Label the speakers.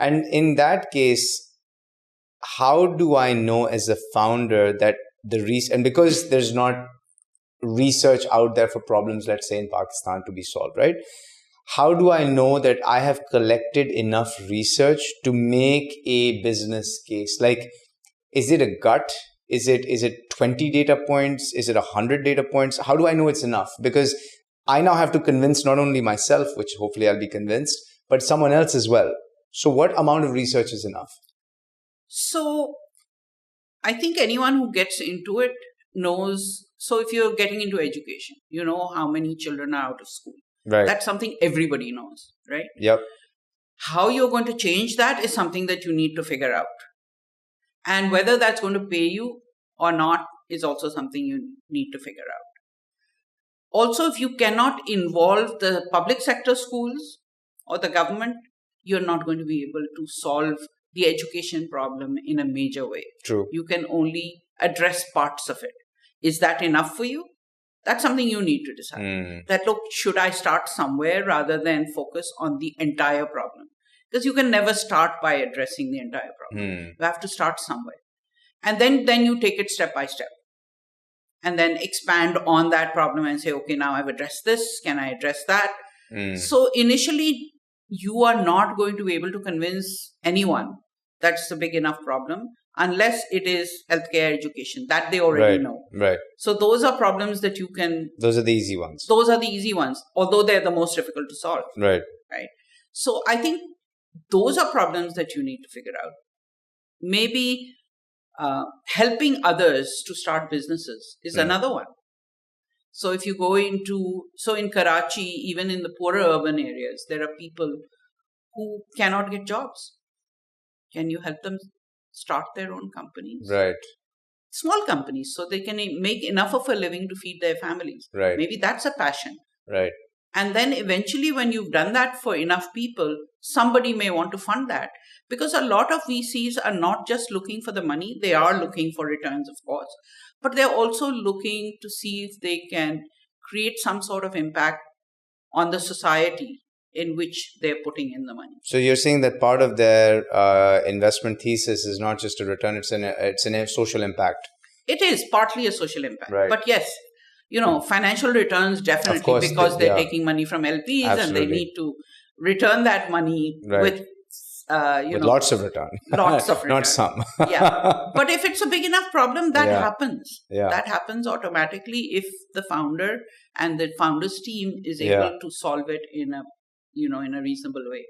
Speaker 1: And in that case, how do I know as a founder that and because there's not research out there for problems, let's say in Pakistan, to be solved, right? How do I know that I have collected enough research to make a business case? Like, is it a gut? Is it 20 data points? Is it 100 data points? How do I know it's enough? Because I now have to convince not only myself, which hopefully I'll be convinced, but someone else as well. So what amount of research is enough?
Speaker 2: So I think anyone who gets into it knows. So if you're getting into education, you know how many children are out of school.
Speaker 1: Right.
Speaker 2: That's something everybody knows, right?
Speaker 1: Yep.
Speaker 2: How you're going to change that is something that you need to figure out. And whether that's going to pay you or not is also something you need to figure out. Also, if you cannot involve the public sector schools or the government, you're not going to be able to solve the education problem in a major way.
Speaker 1: True.
Speaker 2: You can only address parts of it. Is that enough for you? That's something you need to decide. That, look, should I start somewhere rather than focus on the entire problem? Because you can never start by addressing the entire problem. You have to start somewhere. And then you take it step by step. And then expand on that problem and say, okay, now I've addressed this. Can I address that? So initially, you are not going to be able to convince anyone that's a big enough problem unless it is healthcare, education. That they already know.
Speaker 1: Right.
Speaker 2: So those are problems that you can...
Speaker 1: Those are the easy ones.
Speaker 2: Those are the easy ones, although they're the most difficult to solve.
Speaker 1: Right.
Speaker 2: Right. So I think those are problems that you need to figure out. Maybe helping others to start businesses is another one. So if you go into, so in Karachi, even in the poorer urban areas, there are people who cannot get jobs. Can you help them start their own companies?
Speaker 1: Right.
Speaker 2: Small companies, so they can make enough of a living to feed their families.
Speaker 1: Right.
Speaker 2: Maybe that's a passion.
Speaker 1: Right.
Speaker 2: And then eventually when you've done that for enough people, somebody may want to fund that. Because a lot of VCs are not just looking for the money, they are looking for returns, of course. But they're also looking to see if they can create some sort of impact on the society in which they're putting in the money.
Speaker 1: So you're saying that part of their investment thesis is not just a return, it's a social impact.
Speaker 2: It is partly a social impact.
Speaker 1: Right.
Speaker 2: But yes, financial returns definitely, because they're taking money from LPs. Absolutely. And they need to return that money with
Speaker 1: lots of return.
Speaker 2: Lots of return.
Speaker 1: Not some.
Speaker 2: Yeah. But if it's a big enough problem, that happens.
Speaker 1: Yeah.
Speaker 2: That happens automatically if the founder and the founder's team is able to solve it in a reasonable way.